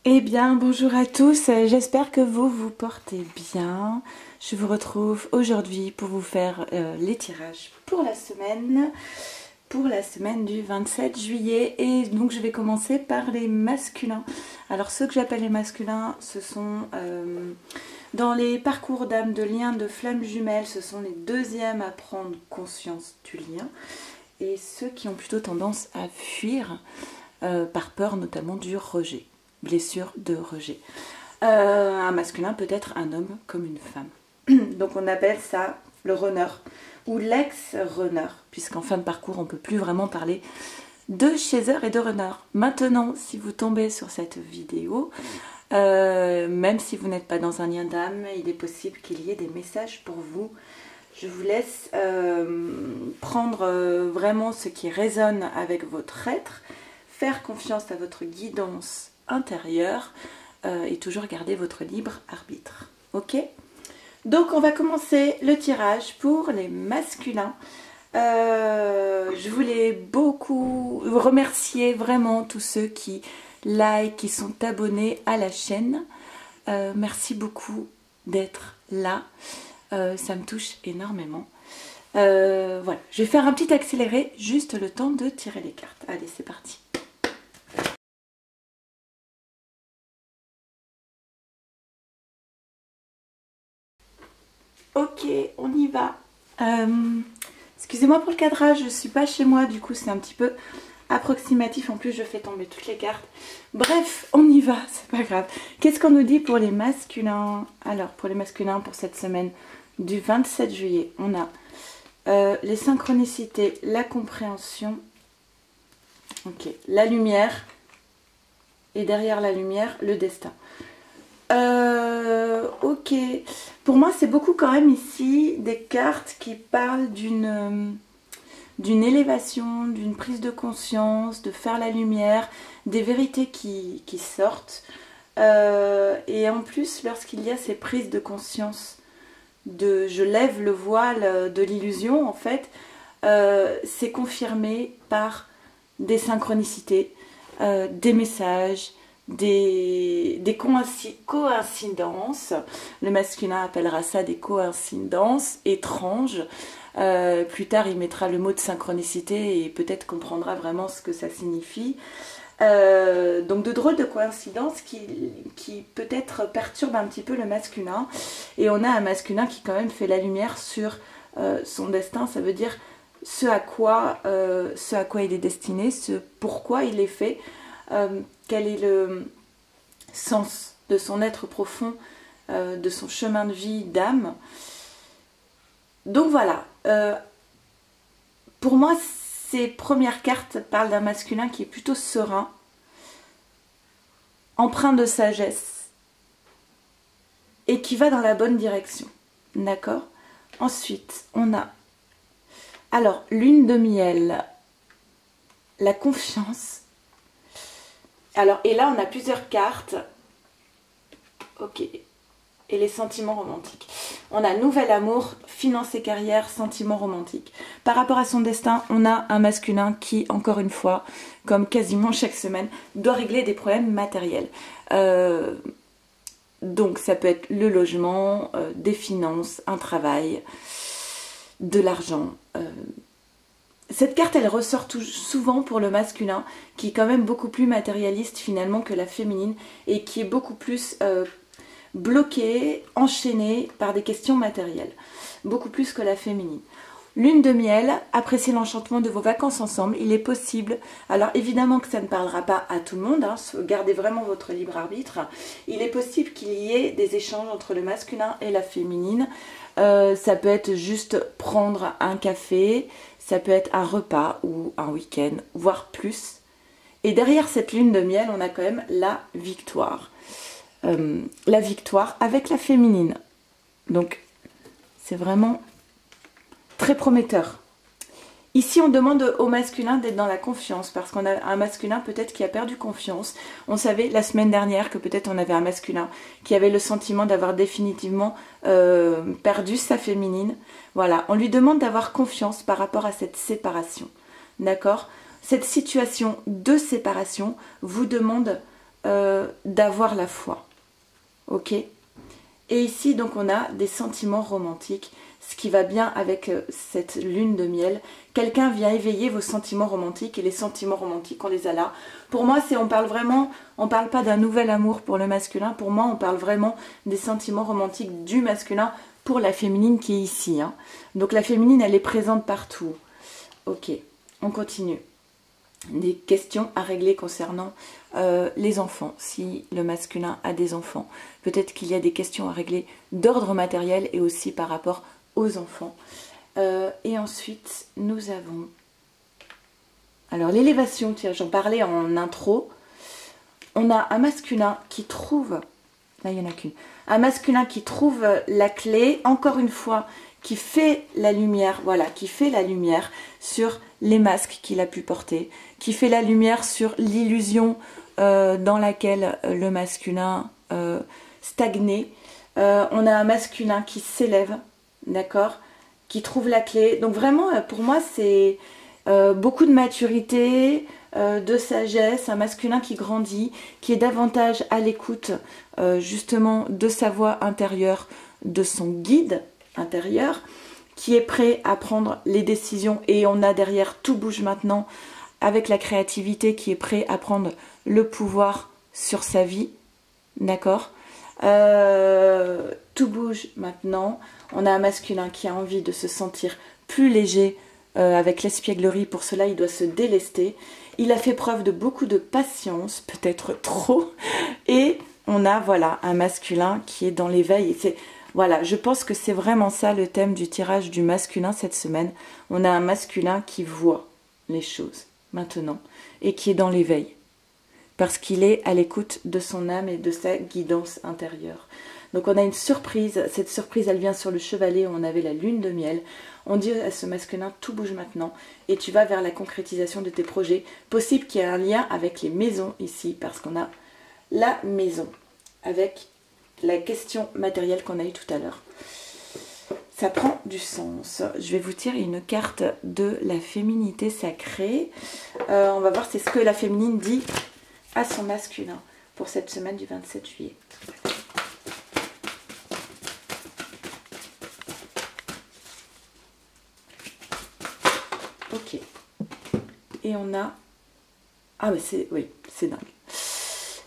Eh bien, bonjour à tous, j'espère que vous vous portez bien. Je vous retrouve aujourd'hui pour vous faire les tirages pour la semaine du 27 juillet. Et donc je vais commencer par les masculins. Alors ceux que j'appelle les masculins, ce sont dans les parcours d'âme, de lien, de flammes jumelles, ce sont les deuxièmes à prendre conscience du lien. Et ceux qui ont plutôt tendance à fuir par peur notamment du rejet. Blessure de rejet. Un masculin peut être un homme comme une femme. Donc on appelle ça le runner ou l'ex-runner, puisqu'en fin de parcours on ne peut plus vraiment parler de chaser et de runner. Maintenant, si vous tombez sur cette vidéo, même si vous n'êtes pas dans un lien d'âme, il est possible qu'il y ait des messages pour vous. Je vous laisse prendre vraiment ce qui résonne avec votre être, faire confiance à votre guidance intérieure et toujours garder votre libre arbitre. Ok? Donc on va commencer le tirage pour les masculins. Je voulais beaucoup remercier vraiment tous ceux qui like, qui sont abonnés à la chaîne. Merci beaucoup d'être là. Ça me touche énormément. Voilà, je vais faire un petit accéléré, juste le temps de tirer les cartes. Allez, c'est parti. Ok, on y va. Excusez-moi pour le cadrage, je ne suis pas chez moi, du coup c'est un petit peu approximatif. En plus, je fais tomber toutes les cartes. Bref, on y va, c'est pas grave. Qu'est-ce qu'on nous dit pour les masculins? Alors, pour les masculins, pour cette semaine du 27 juillet, on a les synchronicités, la compréhension, ok, la lumière, et derrière la lumière, le destin. Ok, pour moi c'est beaucoup quand même ici des cartes qui parlent d'une élévation, d'une prise de conscience, de faire la lumière, des vérités qui sortent. Et en plus, lorsqu'il y a ces prises de conscience, je lève le voile de l'illusion, en fait, c'est confirmé par des synchronicités, des messages, des coïncidences. Le masculin appellera ça des coïncidences étranges. Plus tard, il mettra le mot de synchronicité et peut-être comprendra vraiment ce que ça signifie. Donc de drôles de coïncidences qui peut-être perturbent un petit peu le masculin. Et on a un masculin qui quand même fait la lumière sur son destin. Ça veut dire ce à quoi il est destiné, ce pourquoi il est fait. Quel est le sens de son être profond, de son chemin de vie d'âme. Donc voilà, pour moi ces premières cartes parlent d'un masculin qui est plutôt serein, empreint de sagesse et qui va dans la bonne direction. D'accord? Ensuite, on a alors lune de miel, la confiance. Alors, et là, on a plusieurs cartes. Ok. Et les sentiments romantiques. On a nouvel amour, finance et carrière, sentiments romantiques. Par rapport à son destin, on a un masculin qui, encore une fois, comme quasiment chaque semaine, doit régler des problèmes matériels. Donc, ça peut être le logement, des finances, un travail, de l'argent. Cette carte, elle ressort souvent pour le masculin, qui est quand même beaucoup plus matérialiste finalement que la féminine, et qui est beaucoup plus bloqué, enchaîné par des questions matérielles, beaucoup plus que la féminine. Lune de miel, appréciez l'enchantement de vos vacances ensemble, il est possible, alors évidemment que ça ne parlera pas à tout le monde, hein, gardez vraiment votre libre arbitre, il est possible qu'il y ait des échanges entre le masculin et la féminine, ça peut être juste prendre un café, ça peut être un repas ou un week-end, voire plus. Et derrière cette lune de miel, on a quand même la victoire. La victoire avec la féminine. Donc, c'est vraiment très prometteur. Ici, on demande au masculin d'être dans la confiance, parce qu'on a un masculin peut-être qui a perdu confiance. On savait la semaine dernière que peut-être on avait un masculin qui avait le sentiment d'avoir définitivement perdu sa féminine. Voilà, on lui demande d'avoir confiance par rapport à cette séparation. D'accord? Cette situation de séparation vous demande d'avoir la foi. Ok? Et ici, donc, on a des sentiments romantiques, ce qui va bien avec cette lune de miel. Quelqu'un vient éveiller vos sentiments romantiques, et les sentiments romantiques, on les a là. Pour moi, on parle vraiment, on parle pas d'un nouvel amour pour le masculin. Pour moi, on parle vraiment des sentiments romantiques du masculin pour la féminine qui est ici. Hein. Donc la féminine, elle est présente partout. Ok, on continue. Des questions à régler concernant les enfants, si le masculin a des enfants. Peut-être qu'il y a des questions à régler d'ordre matériel et aussi par rapport aux enfants. Et ensuite, nous avons... Alors, l'élévation, tiens, j'en parlais en intro. On a un masculin qui trouve... Là, il n'y en a qu'une. Un masculin qui trouve la clé, encore une fois, qui fait la lumière, voilà, qui fait la lumière sur les masques qu'il a pu porter, qui fait la lumière sur l'illusion dans laquelle le masculin stagnait. On a un masculin qui s'élève, d'accord, qui trouve la clé. Donc vraiment, pour moi, c'est beaucoup de maturité, de sagesse, un masculin qui grandit, qui est davantage à l'écoute justement de sa voix intérieure, de son guide intérieur, qui est prêt à prendre les décisions. Et on a derrière Tout bouge maintenant, avec la créativité, qui est prêt à prendre le pouvoir sur sa vie, d'accord. Tout bouge maintenant. On a un masculin qui a envie de se sentir plus léger avec l'espièglerie. Pour cela, il doit se délester. Il a fait preuve de beaucoup de patience, peut-être trop. Et on a, voilà, un masculin qui est dans l'éveil. Voilà, je pense que c'est vraiment ça le thème du tirage du masculin cette semaine. On a un masculin qui voit les choses maintenant et qui est dans l'éveil. Parce qu'il est à l'écoute de son âme et de sa guidance intérieure. Donc on a une surprise. Cette surprise, elle vient sur le chevalet où on avait la lune de miel. On dit à ce masculin, tout bouge maintenant. Et tu vas vers la concrétisation de tes projets. Possible qu'il y ait un lien avec les maisons ici. Parce qu'on a la maison avec la question matérielle qu'on a eue tout à l'heure. Ça prend du sens. Je vais vous tirer une carte de la féminité sacrée. On va voir c'est ce que la féminine dit à son masculin pour cette semaine du 27 juillet. Ok. Et on a... Ah mais c'est... Oui, c'est dingue.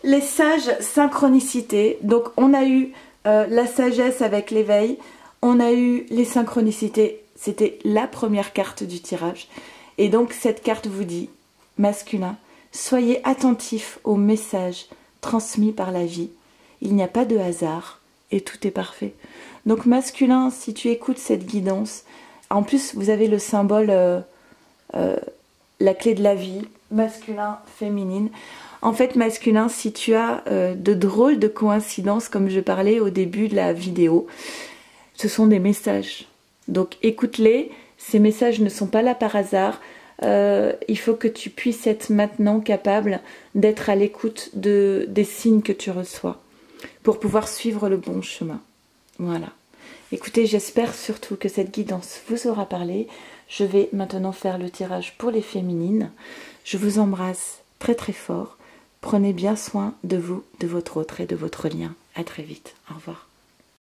Les sages synchronicités. Donc on a eu la sagesse avec l'éveil. On a eu les synchronicités. C'était la première carte du tirage. Et donc cette carte vous dit, masculin, soyez attentif aux messages transmis par la vie. Il n'y a pas de hasard et tout est parfait. Donc masculin, si tu écoutes cette guidance, en plus vous avez le symbole, la clé de la vie, masculin, féminine. En fait masculin, si tu as de drôles de coïncidences comme je parlais au début de la vidéo, ce sont des messages. Donc écoute-les, ces messages ne sont pas là par hasard. Il faut que tu puisses être maintenant capable d'être à l'écoute des signes que tu reçois pour pouvoir suivre le bon chemin. Voilà. Écoutez, j'espère surtout que cette guidance vous aura parlé. Je vais maintenant faire le tirage pour les féminines. Je vous embrasse très très fort. Prenez bien soin de vous, de votre autre et de votre lien. À très vite. Au revoir.